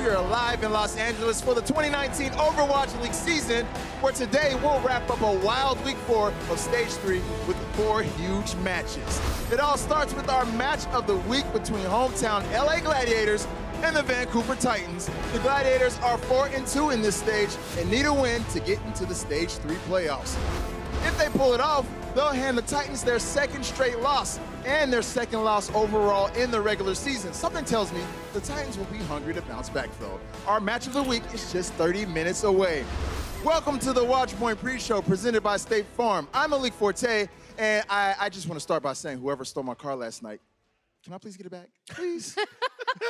We are live in Los Angeles for the 2019 Overwatch League season, where today we'll wrap up a wild week 4 of Stage 3 with 4 huge matches. It all starts with our match of the week between hometown LA Gladiators and the Vancouver Titans. The Gladiators are 4-2 in this stage and need a win to get into the Stage 3 playoffs. If they pull it off, they'll hand the Titans their second straight loss and their second loss overall in the regular season. Something tells me the Titans will be hungry to bounce back, though. Our match of the week is just 30 minutes away. Welcome to the Watchpoint Pre-Show presented by State Farm. I'm Malik Forte, and I just want to start by saying whoever stole my car last night, can I please get it back? Please.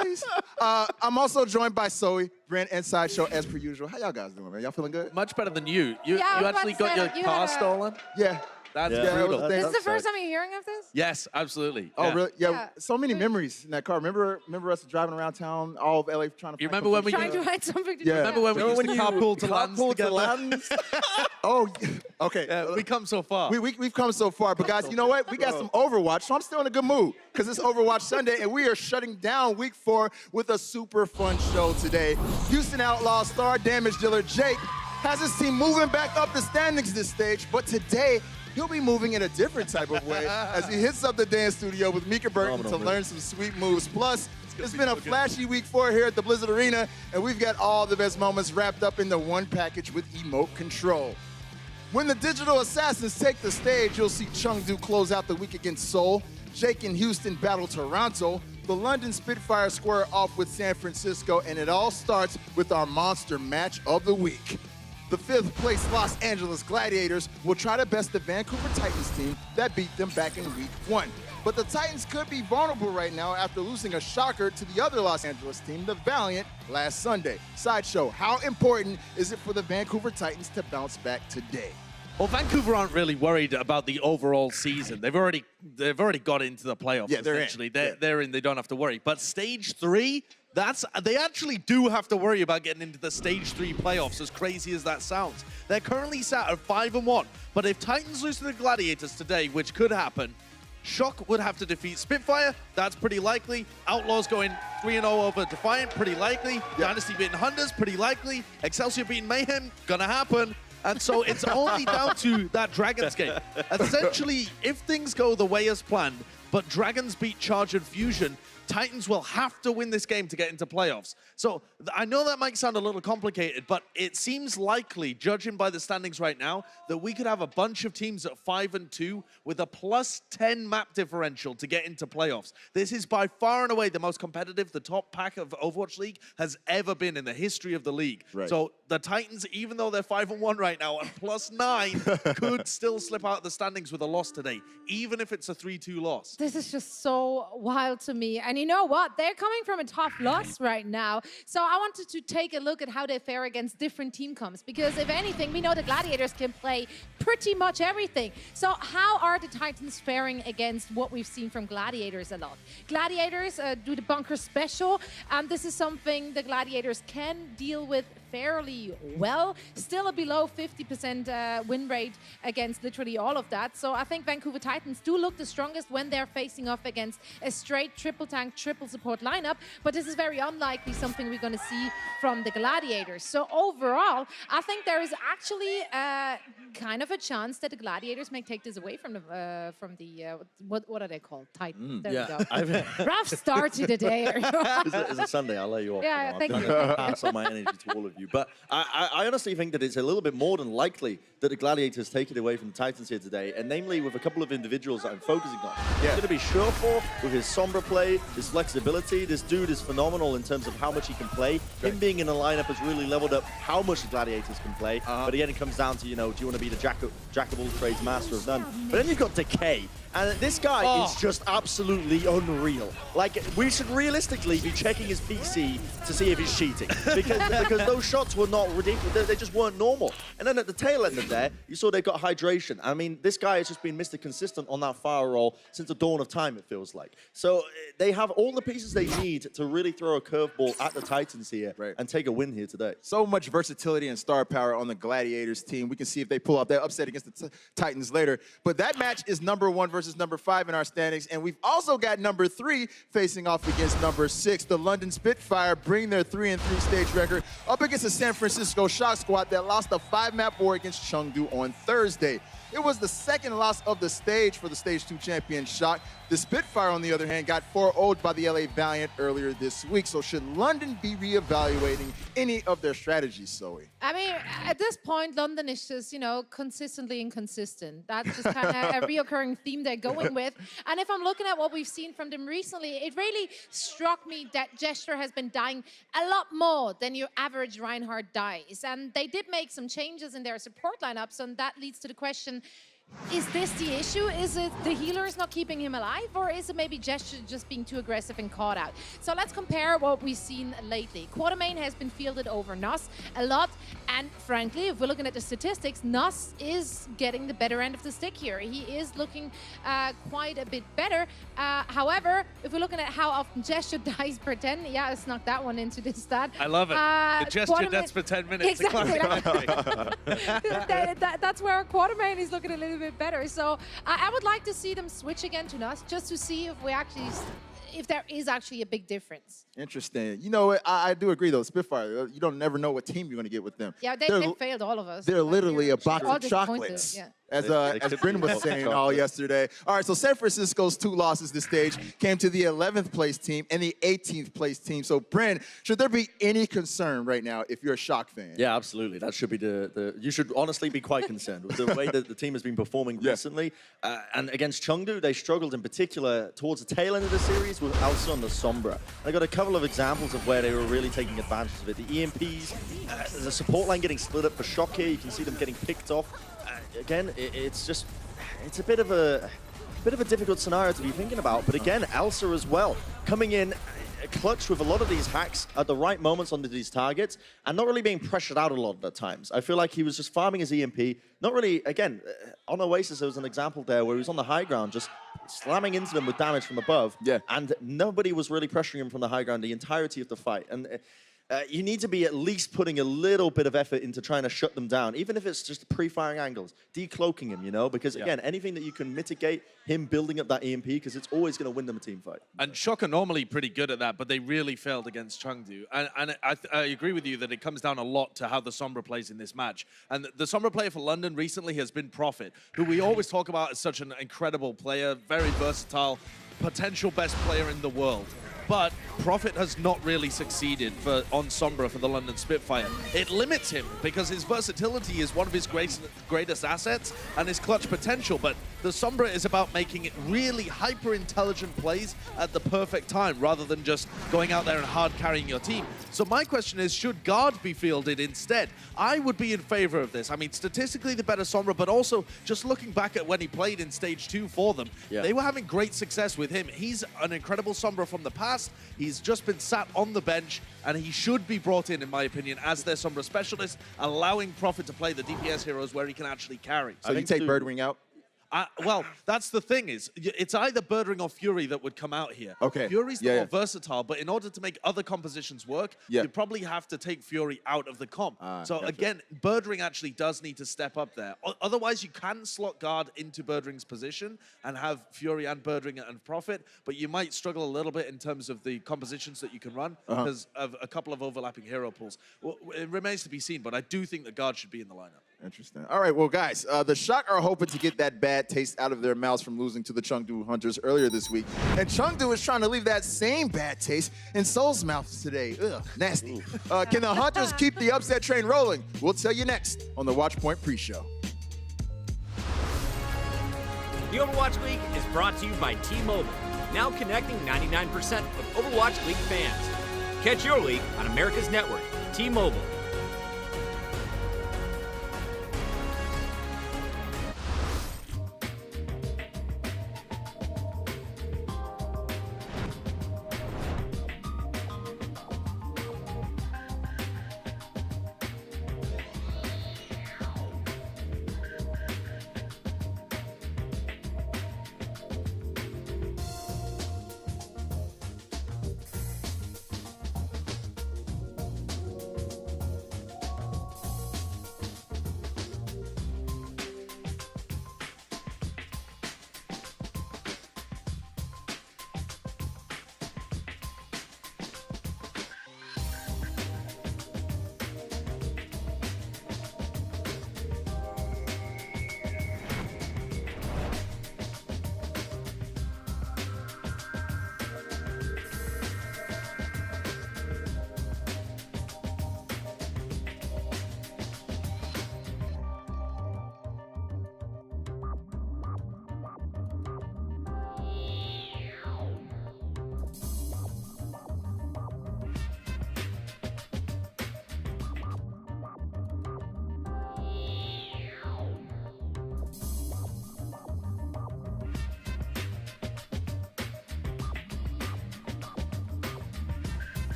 Please. I'm also joined by Zoe, Brent, and Sideshow as per usual. How y'all guys doing, man? Y'all feeling good? Much better than you. You actually got your car stolen? Yeah. That's brutal. This is the first time you're hearing of this? Yes, absolutely. Oh, yeah. really? Yeah. So many memories in that car. Remember us driving around town, all of LA, trying to. You remember when we Trying to hide something to do. Remember when we used to carpool to Lands together? Oh, okay. Yeah, we come so far. We've come so far, but guys, you know what? We got some Overwatch, so I'm still in a good mood because it's Overwatch Sunday, and we are shutting down Week 4 with a super fun show today. Houston Outlaw star damage dealer Jake has his team moving back up the standings this stage, but today he'll be moving in a different type of way as he hits up the dance studio with Mika Burton to learn some sweet moves. Plus, it's been a flashy Week 4 here at the Blizzard Arena, and we've got all the best moments wrapped up into one package with emote control. When the Digital Assassins take the stage, you'll see Chengdu close out the week against Seoul, Jake and Houston battle Toronto, the London Spitfire square off with San Francisco, and it all starts with our monster match of the week. The 5th place Los Angeles Gladiators will try to best the Vancouver Titans team that beat them back in Week 1. But the Titans could be vulnerable right now after losing a shocker to the other Los Angeles team, the Valiant, last Sunday. Sideshow, how important is it for the Vancouver Titans to bounce back today? Well, Vancouver aren't really worried about the overall season. They've already got into the playoffs. Yeah, they're essentially. in. They're in. They don't have to worry. But Stage 3, they actually do have to worry about getting into the Stage 3 playoffs, as crazy as that sounds. They're currently sat at 5-1, but if Titans lose to the Gladiators today, which could happen, Shock would have to defeat Spitfire. That's pretty likely. Outlaws going 3-0 over Defiant, pretty likely. Yep. Dynasty beating Hunters, pretty likely. Excelsior beating Mayhem, gonna happen. And so it's only down to that Dragons game. Essentially, if things go the way as planned, but Dragons beat Charge and Fusion, Titans will have to win this game to get into playoffs. So I know that might sound a little complicated, but it seems likely, judging by the standings right now, that we could have a bunch of teams at 5-2 with a +10 map differential to get into playoffs. This is by far and away the most competitive the top pack of Overwatch League has ever been in the history of the league. Right. So the Titans, even though they're 5-1 right now, and +9, could still slip out of the standings with a loss today, even if it's a 3-2 loss. This is just so wild to me. And you know what? They're coming from a tough loss right now. So I wanted to take a look at how they fare against different team comps. Because if anything, we know the Gladiators can play pretty much everything. So how are the Titans faring against what we've seen from Gladiators a lot? Gladiators do the bunker special. This is something the Gladiators can deal with fairly well. Still a below 50% win rate against literally all of that. So I think Vancouver Titans do look the strongest when they're facing off against a straight triple tank, triple support lineup. But this is very unlikely something we're going to see from the Gladiators. So overall, I think there is actually kind of a chance that the Gladiators may take this away from the what are they called? Titans. There we go. Rough start to the day. It's a Sunday. I'll lay you off. Yeah, thank you. Pass on my energy to all of you. But I honestly think that it's a little bit more than likely that the Gladiators take it away from the Titans here today, and namely with a couple of individuals that I'm focusing on. It's going to be Surefor with his Sombra play, his flexibility. This dude is phenomenal in terms of how much he can play. Him being in the lineup has really leveled up how much the Gladiators can play. But again, it comes down to, do you want to be the jack of all trades, master of none? But then you've got Decay. And this guy is just absolutely unreal. Like, we should realistically be checking his PC to see if he's cheating. Because those shots were not ridiculous. They just weren't normal. And then at the tail end of there, you saw they got hydration. I mean, this guy has just been Mr. Consistent on that fire roll since the dawn of time, it feels like. So they have all the pieces they need to really throw a curveball at the Titans here and take a win here today. So much versatility and star power on the Gladiators team. We can see if they pull off that upset against the Titans later. But that match is number 1 versus number 5 in our standings. And we've also got number 3 facing off against number 6. The London Spitfire bring their 3-3 stage record up against the San Francisco Shock Squad that lost a 5-map war against Chengdu on Thursday. It was the second loss of the stage for the Stage 2 champion Shock. The Spitfire, on the other hand, got 4-0'd by the LA Valiant earlier this week. So should London be reevaluating any of their strategies, Zoe? I mean, at this point, London is just, consistently inconsistent. That's just kind of a reoccurring theme they're going with. And if I'm looking at what we've seen from them recently, it really struck me that Gesture has been dying a lot more than your average Reinhardt dies. And they did make some changes in their support lineups, and that leads to the question, is this the issue? Is it the healers not keeping him alive, or is it maybe Gesture just being too aggressive and caught out? So let's compare what we've seen lately. Quartermain has been fielded over Nuss a lot, and frankly, if we're looking at the statistics, Nuss is getting the better end of the stick here. He is looking quite a bit better. However, if we're looking at how often Gesture dies per 10, yeah, I snuck that one into this stat. I love it. The Gesture deaths per 10 minutes. Exactly. That's where Quartermain is looking a little bit better. So I would like to see them switch again to Nuss just to see if there is actually a big difference. Interesting. You know what? I do agree, though. Spitfire, you don't never know what team you're going to get with them. Yeah, they failed all of us. They're literally a box of chocolates. Yeah. As Bryn was saying all yesterday. All right, so San Francisco's 2 losses this stage came to the 11th place team and the 18th place team. So, Bryn, should there be any concern right now if you're a Shock fan? Yeah, absolutely. That should be you should honestly be quite concerned with the way that the team has been performing recently. And against Chengdu, they struggled in particular towards the tail end of the series with Alsa and the Sombra. They got a couple of examples of where they were really taking advantage of it. The EMPs, the support line getting split up for Shock here. You can see them getting picked off. Again, it's a bit of a difficult scenario to be thinking about. But again, Elsa as well, coming in clutch with a lot of these hacks at the right moments onto these targets and not really being pressured out a lot of the times. I feel like he was just farming his EMP, not really, again, on Oasis there was an example there where he was on the high ground just slamming into them with damage from above, and nobody was really pressuring him from the high ground the entirety of the fight. And you need to be at least putting a little bit of effort into trying to shut them down, even if it's just pre-firing angles, decloaking him, because again, anything that you can mitigate him building up that EMP, because it's always going to win them a team fight. And Shock are normally pretty good at that, but they really failed against Chengdu. And I agree with you that it comes down a lot to how the Sombra plays in this match. And the Sombra player for London recently has been Prophet, who we always talk about as such an incredible player, very versatile, potential best player in the world. But Prophet has not really succeeded on Sombra for the London Spitfire. It limits him because his versatility is one of his greatest assets and his clutch potential. But the Sombra is about making it really hyper-intelligent plays at the perfect time rather than just going out there and hard carrying your team. So my question is, should Guard be fielded instead? I would be in favor of this. I mean, statistically the better Sombra, but also just looking back at when he played in Stage 2 for them, they were having great success with him. He's an incredible Sombra from the past. He's just been sat on the bench, and he should be brought in my opinion, as their Sombra specialist, allowing Prophet to play the DPS heroes where he can actually carry. So you take Birdwing out? Well, that's the thing is, it's either Birdwing or Fury that would come out here. Okay. Fury's the more versatile, but in order to make other compositions work, you probably have to take Fury out of the comp. So again, Birdwing actually does need to step up there. Otherwise, you can slot Guard into Birdwing's position and have Fury and Birdwing and Prophet, but you might struggle a little bit in terms of the compositions that you can run because of a couple of overlapping hero pools. Well, it remains to be seen, but I do think that Guard should be in the lineup. Interesting. All right, well, guys, the Shock are hoping to get that bad taste out of their mouths from losing to the Chengdu Hunters earlier this week. And Chengdu is trying to leave that same bad taste in Seoul's mouths today. Ugh, nasty. Can the Hunters keep the upset train rolling? We'll tell you next on the Watchpoint pre-show. The Overwatch League is brought to you by T-Mobile, now connecting 99% of Overwatch League fans. Catch your league on America's network, T-Mobile.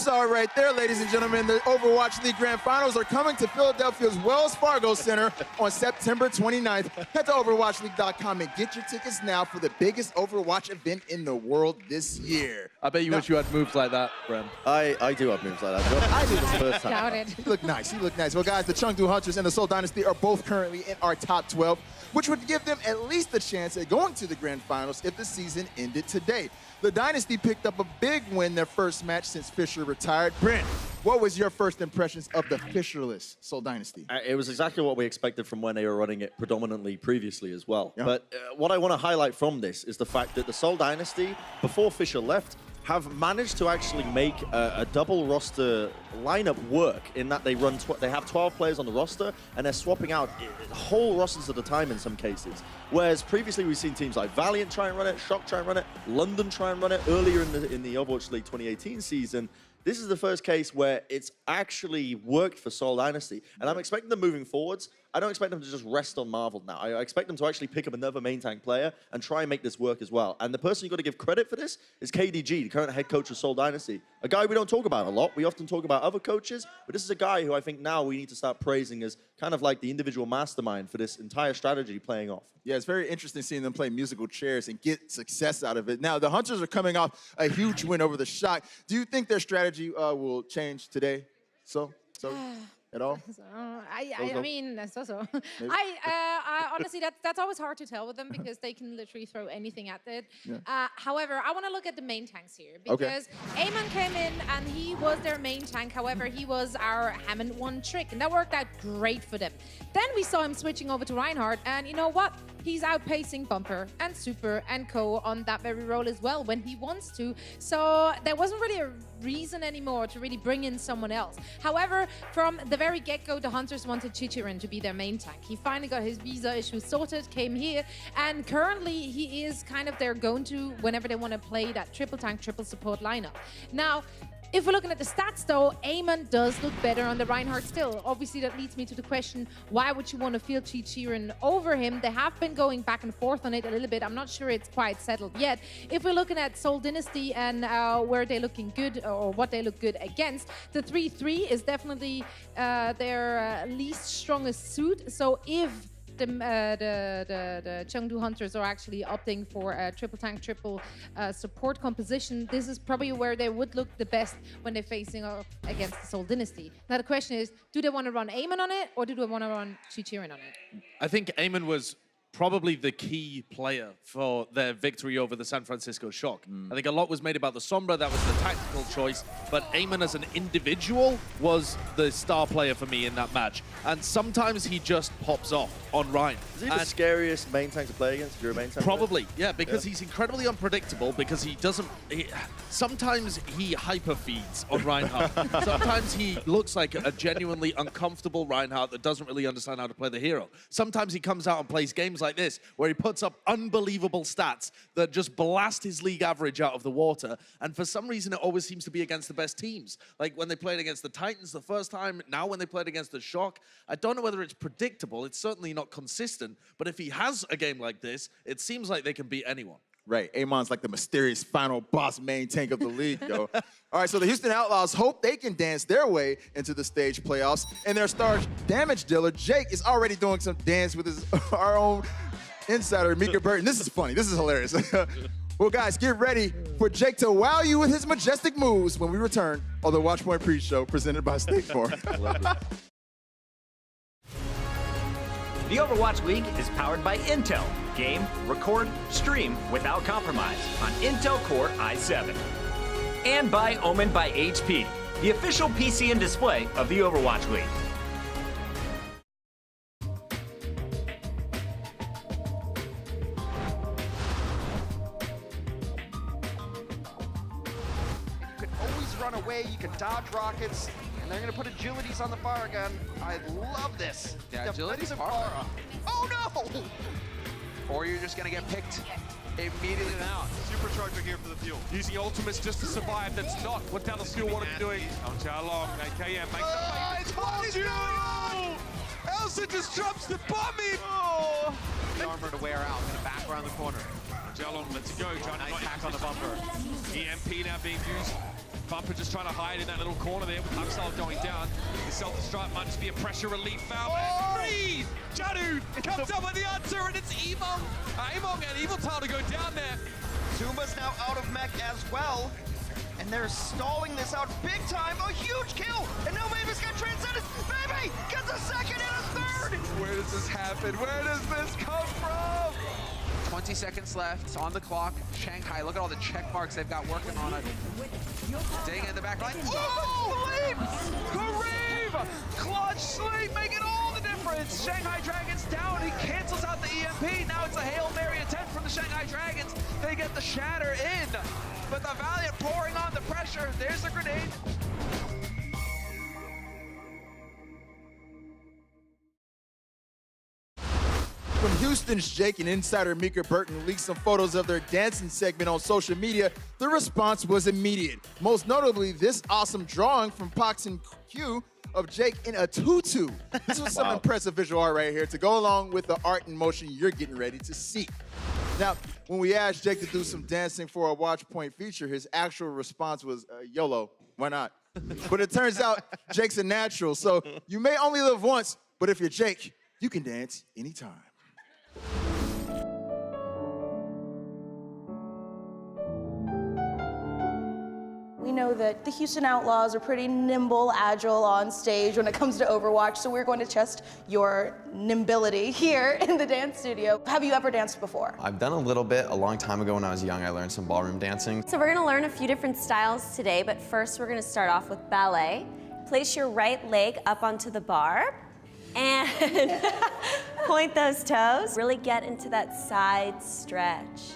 saw it right there, ladies and gentlemen. The Overwatch League Grand Finals are coming to Philadelphia's Wells Fargo Center on September 29th. Head to overwatchleague.com and get your tickets now for the biggest Overwatch event in the world this year. I bet you wish you had moves like that, Bren. I do have moves like that. I did this first time. Doubt it. He looked nice. He looked nice. Well, guys, the Chengdu Hunters and the Seoul Dynasty are both currently in our top 12, which would give them at least a chance at going to the Grand Finals if the season ended today. The Dynasty picked up a big win their first match since Fisher retired. Brent, what was your first impressions of the Fisherless Seoul Dynasty? It was exactly what we expected from when they were running it predominantly previously as well. Yeah. But what I want to highlight from this is the fact that the Seoul Dynasty, before Fisher left, have managed to actually make a double roster lineup work in that they run they have 12 players on the roster and they're swapping out whole rosters at a time in some cases. Whereas previously we've seen teams like Valiant try and run it, Shock try and run it, London try and run it earlier in the Overwatch League 2018 season. This is the first case where it's actually worked for Seoul Dynasty. And I'm expecting them moving forwards. I don't expect them to just rest on Marvel now. I expect them to actually pick up another main tank player and try and make this work as well. And the person you've got to give credit for this is KDG, the current head coach of Seoul Dynasty. A guy we don't talk about a lot. We often talk about other coaches, but this is a guy who I think now we need to start praising as kind of like the individual mastermind for this entire strategy playing off. Yeah, it's very interesting seeing them play musical chairs and get success out of it. Now, the Hunters are coming off a huge win over the Shock. Do you think their strategy will change today? So at all? I mean, so. I honestly, that's always hard to tell with them because they can literally throw anything at it. Yeah. However, I want to look at the main tanks here because Eamon came in and he was their main tank. However, he was our Hammond 1 trick, and that worked out great for them. Then we saw him switching over to Reinhardt, and you know what? He's outpacing Bumper and Super and Co on that very role as well when he wants to. So there wasn't really a reason anymore to really bring in someone else. However, from the very get-go, the Hunters wanted Chichirin to be their main tank. He finally got his visa issues sorted, came here, and currently he is kind of their go-to whenever they want to play that triple tank, triple support lineup. Now, if we're looking at the stats, though, Eamon does look better on the Reinhardt still. Obviously, that leads me to the question, why would you want to field Chichirin over him? They have been going back and forth on it a little bit. I'm not sure it's quite settled yet. If we're looking at Seoul Dynasty and where they're looking good or what they look good against, the 3-3 is definitely their least strongest suit. So if the Chengdu Hunters are actually opting for a triple tank, triple support composition, this is probably where they would look the best when they're facing against the Seoul Dynasty. Now the question is, do they want to run Eamon on it or do they want to run Chichirin on it? I think Eamon was probably the key player for their victory over the San Francisco Shock. I think a lot was made about the Sombra, that was the tactical choice, but Eamon as an individual was the star player for me in that match. And sometimes he just pops off on Ryan. Is he the scariest main tank to play against if you're a main tank? Probably, yeah, because he's incredibly unpredictable, because he doesn't... sometimes he hyper-feeds on Reinhardt. Sometimes he looks like a genuinely uncomfortable Reinhardt that doesn't really understand how to play the hero. Sometimes he comes out and plays games like this, where he puts up unbelievable stats that just blast his league average out of the water. And for some reason, it always seems to be against the best teams. Like when they played against the Titans the first time, now when they played against the Shock, I don't know whether it's predictable. It's certainly not consistent. But if he has a game like this, it seems like they can beat anyone. Right, Amon's like the mysterious final boss main tank of the league, though. All right, so the Houston Outlaws hope they can dance their way into the stage playoffs, and their star damage dealer, Jake, is already doing some dance with his our own insider, Mika Burton. This is funny. This is hilarious. Well, guys, get ready for Jake to wow you with his majestic moves when we return on the Watchpoint Pre-Show presented by State Farm. The Overwatch League is powered by Intel. Game, record, stream without compromise on Intel Core i7. And by Omen by HP, the official PC and display of the Overwatch League. You can always run away, you can dodge rockets, and they're going to put agilities on the fire gun. I love this. Yeah, agility's part of it. Oh no! Or you're just gonna get picked immediately out. Supercharger here for the fuel. Using ultimates just to survive. That's not what Dallas want to be doing. On Xiaolong, AKM makes I told you! Elsa just drops the bomb in! Oh. the armor to wear out. Gonna back around the corner. Jalon, let's go. Trying to Nice not hack on the bumper. EMP now being used. Bumper just trying to hide in that little corner there with Upsal going down. The self-destruct might just be a pressure relief foul. Three! Jadu comes up with the answer, and it's Emong. Emong and Evil Tile to go down there. Tumba's now out of mech as well. And they're stalling this out big time. A huge kill. And now Mavis got transcended. Baby gets a second and a third. Where does this happen? Where does this come from? 20 seconds left on the clock. Shanghai, look at all the check marks they've got working on it. Dang in the back line. Oh, Sleep! Kareem! Clutch sleep, making all the difference. Shanghai Dragons down. He cancels out the EMP. Now it's a Hail Mary attempt from the Shanghai Dragons. They get the shatter in. But the Valiant pouring on the pressure. There's the grenade. From Houston's Jake and insider Mika Burton leaked some photos of their dancing segment on social media, the response was immediate. Most notably, this awesome drawing from Pox and Q of Jake in a tutu. This was some impressive visual art right here to go along with the art and motion you're getting ready to see. Now, when we asked Jake to do some dancing for a Watchpoint feature, his actual response was, YOLO, why not? But it turns out Jake's a natural, so you may only live once, but if you're Jake, you can dance anytime. We know that the Houston Outlaws are pretty nimble, agile on stage when it comes to Overwatch, so we're going to test your nimbility here in the dance studio. Have you ever danced before? I've done a little bit. A long time ago when I was young, I learned some ballroom dancing. So we're gonna learn a few different styles today, but first we're gonna start off with ballet. Place your right leg up onto the bar and point those toes. Really get into that side stretch.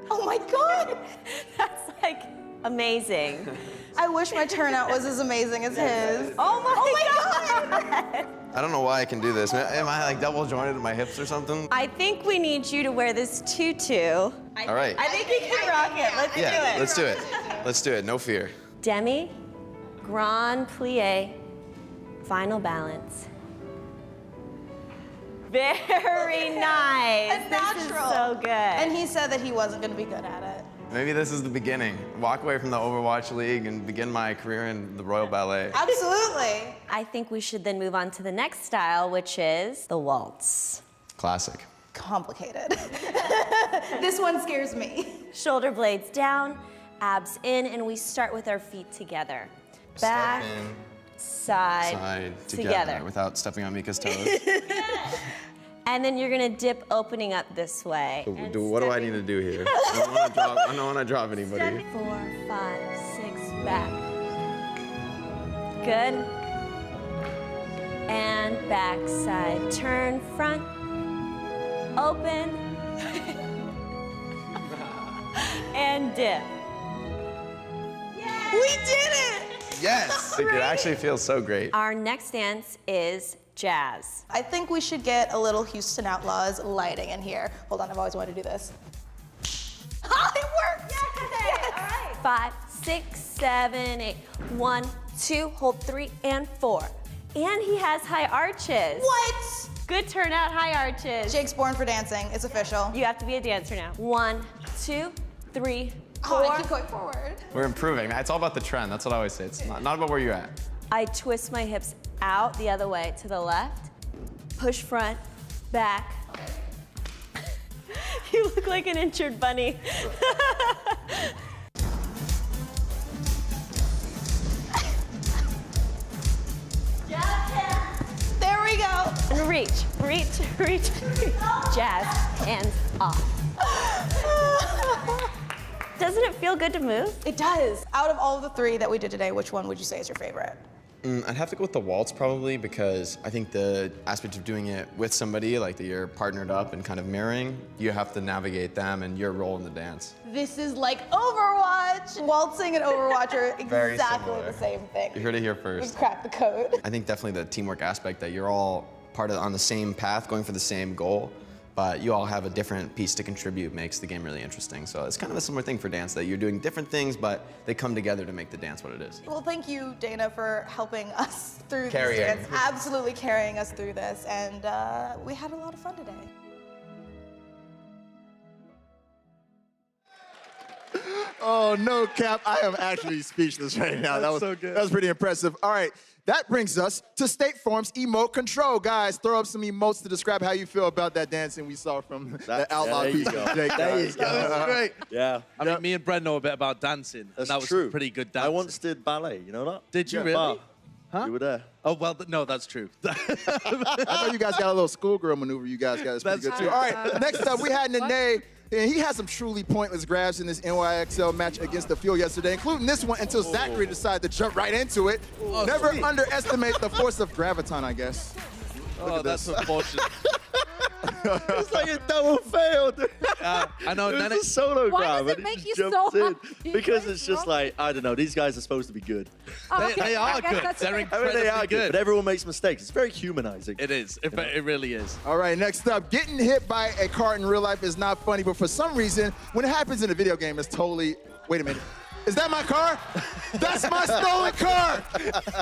Oh my God! That's like amazing. I wish my turnout was as amazing as his. Oh my God! I don't know why I can do this. Am I like double jointed in my hips or something? I think we need you to wear this tutu. All right. I think you can rock it. Let's do it. Let's do it. Let's do it. No fear. Demi, grand plie, final balance. Very nice. A natural. This is so good. And he said that he wasn't going to be good at it. Maybe this is the beginning. Walk away from the Overwatch League and begin my career in the Royal Ballet. Absolutely. I think we should then move on to the next style, which is the waltz. Classic. Complicated. This one scares me. Shoulder blades down, abs in, and we start with our feet together. Back, Step in, side, together. Without stepping on Mika's toes. And then you're gonna dip opening up this way. What do I need to do here? I don't want to drop anybody. 4, 5, 6, back. Good. And back, side, turn, front, open, and dip. We did it! Yes! It actually feels so great. Our next dance is jazz. I think we should get a little Houston Outlaws lighting in here. Hold on, I've always wanted to do this. Oh, it worked! Yes. All right. 5, 6, 7, 8. 1, 2, hold 3 and 4. And he has high arches. What? Good turnout, high arches. Jake's born for dancing. It's official. You have to be a dancer now. 1, 2, 3, 4. Oh, I keep going forward. We're improving. It's all about the trend. That's what I always say. It's not about where you're at. I twist my hips out the other way to the left. Push front, back. You look like an injured bunny. There we go. And reach, reach, reach, reach. Jazz, hands off. Doesn't it feel good to move? It does. Out of all of the 3 that we did today, which one would you say is your favorite? I'd have to go with the waltz probably because I think the aspect of doing it with somebody, like that you're partnered up and kind of mirroring, you have to navigate them and your role in the dance. This is like Overwatch. Waltzing and Overwatch are Very exactly similar. the same thing. You heard it here We first. cracked the code. I think definitely the teamwork aspect that you're all on the same path, going for the same goal, but you all have a different piece to contribute makes the game really interesting. So it's kind of a similar thing for dance, that you're doing different things, but they come together to make the dance what it is. Well, thank you, Dana, for helping us through Carrying. this dance. Absolutely carrying us through this. And we had a lot of fun today. Oh, no, Cap. I am actually speechless right now. That was so good. That was pretty impressive. All right, that brings us to State Farm's emote control. Guys, throw up some emotes to describe how you feel about that dancing we saw from the Outlaw there you piece. go. Jake, There you guys. go. That was great. Yeah. I mean, me and Brent know a bit about dancing. That's and that was true. pretty good I dancing. once did ballet, you know that? Did you Yeah. really? Huh? You were there. Oh, well, no, that's true. I know you guys got a little schoolgirl maneuver you guys got. That's pretty That's good, too. true. All right, next up, we had Nene. And he had some truly pointless grabs in this NYXL match against the Fuel yesterday, including this one until Zachary decided to jump right into it. Never underestimate the force of graviton, I guess. Oh, that's unfortunate. It's like a double fail. I know. It Then was a solo Why grab. does it and make he you just so jumps happy? Because What it's is just wrong? like, I don't know, these guys are supposed to be good. Oh, okay. They I are guess good. that's They're fair. incredibly They are good. but everyone makes mistakes. It's very humanizing. It is. It really is. All right, next up, getting hit by a car in real life is not funny, but for some reason, when it happens in a video game, it's totally, wait a minute. Is that my car? That's my stolen car!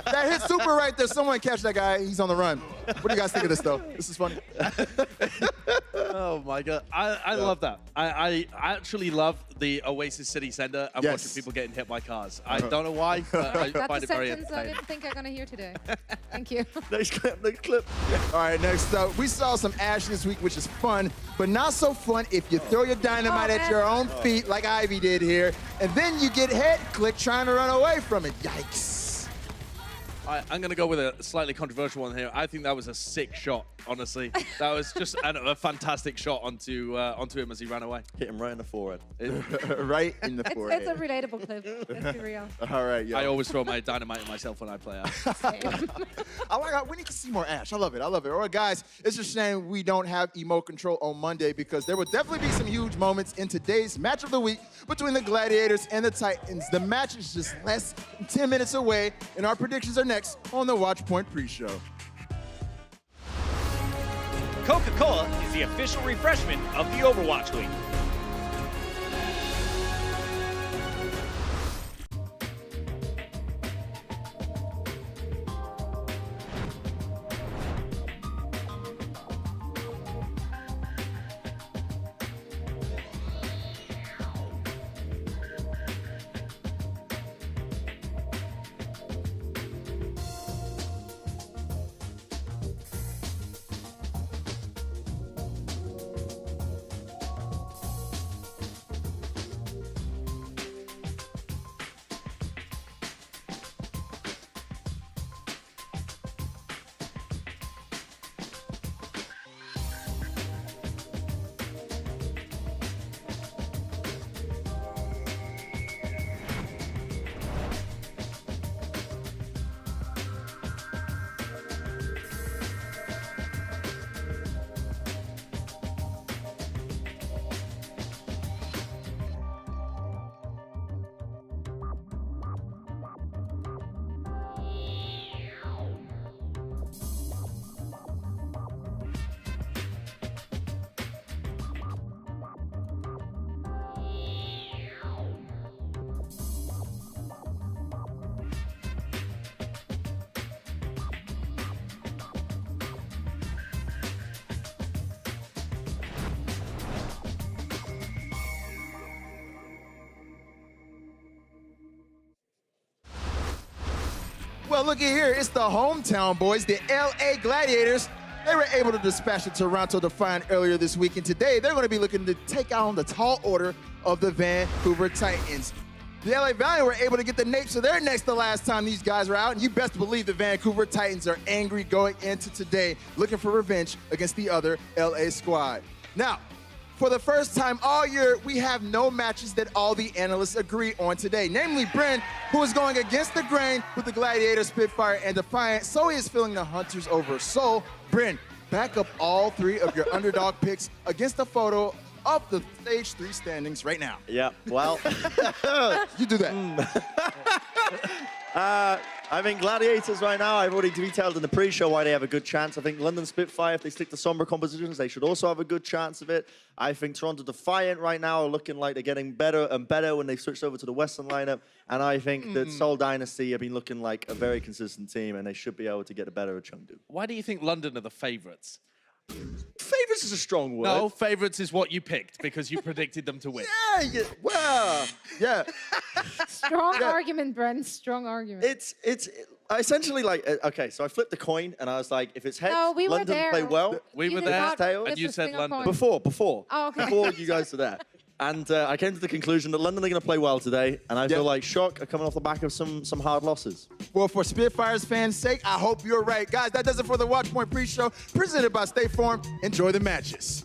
That hit super right there. Someone catch that guy. He's on the run. What do you guys think of this, though? This is funny. Oh my god, I love that. I actually love the Oasis City Center and Yes. watching people getting hit by cars. I don't know why, but I That's find a it very sentence I entertaining. didn't think I'm going to hear today. Thank you. Next clip, next clip. All right, next up, we saw some Ash this week, which is fun, but not so fun if you throw your dynamite at your own feet like Ivy did here, and then you get head click trying to run away from it. Yikes. I'm going to go with a slightly controversial one here. I think that was a sick shot, honestly. That was just a fantastic shot onto him as he ran away. Hit him right in the forehead. Right in the forehead. It's a relatable clip. Let's be real. All right, yo. I always throw my dynamite at myself when I play out. We need to see more Ash. I love it. I love it. All right, guys, it's a shame we don't have emote control on Monday because there will definitely be some huge moments in today's match of the week between the Gladiators and the Titans. The match is just less than 10 minutes away, and our predictions are next on the Watchpoint pre-show. Coca-Cola is the official refreshment of the Overwatch League. Well, looky here. It's the hometown boys, the LA Gladiators. They were able to dispatch the Toronto Defiant earlier this week, and today they're going to be looking to take on the tall order of the Vancouver Titans. The LA Valiant were able to get the napes of their necks the last time these guys were out, and you best believe the Vancouver Titans are angry going into today, looking for revenge against the other LA squad. Now, for the first time all year, we have no matches that all the analysts agree on today. Namely, Brent, who is going against the grain with the Gladiator, Spitfire, and Defiant. So he is feeling the Hunters over. So, Brent, back up all three of your underdog picks against a photo of the stage 3 standings right now. Yeah, well. You do that. I think Gladiators right now, I've already detailed in the pre-show why they have a good chance. I think London Spitfire, if they stick to somber compositions, they should also have a good chance of it. I think Toronto Defiant right now are looking like they're getting better and better when they switched over to the Western lineup. And I think that Seoul Dynasty have been looking like a very consistent team, and they should be able to get the better of Chengdu. Why do you think London are the favorites? Favorites favorites is a strong word. No, favorites is what you picked because you predicted them to win. Yeah, well, Yeah. Strong argument, Brent. Strong argument. it's essentially like, okay, so I flipped the coin and I was like, if it's heads, No, we were London there. play well. We You were did there, not tails, miss and you a said single London. point. Before. Oh, okay. Before you guys were there. And I came to the conclusion that London are going to play well today, and I feel like Shock are coming off the back of some hard losses. Well, for Spitfires fans' sake, I hope you're right. Guys, that does it for the Watchpoint pre-show presented by State Farm. Enjoy the matches.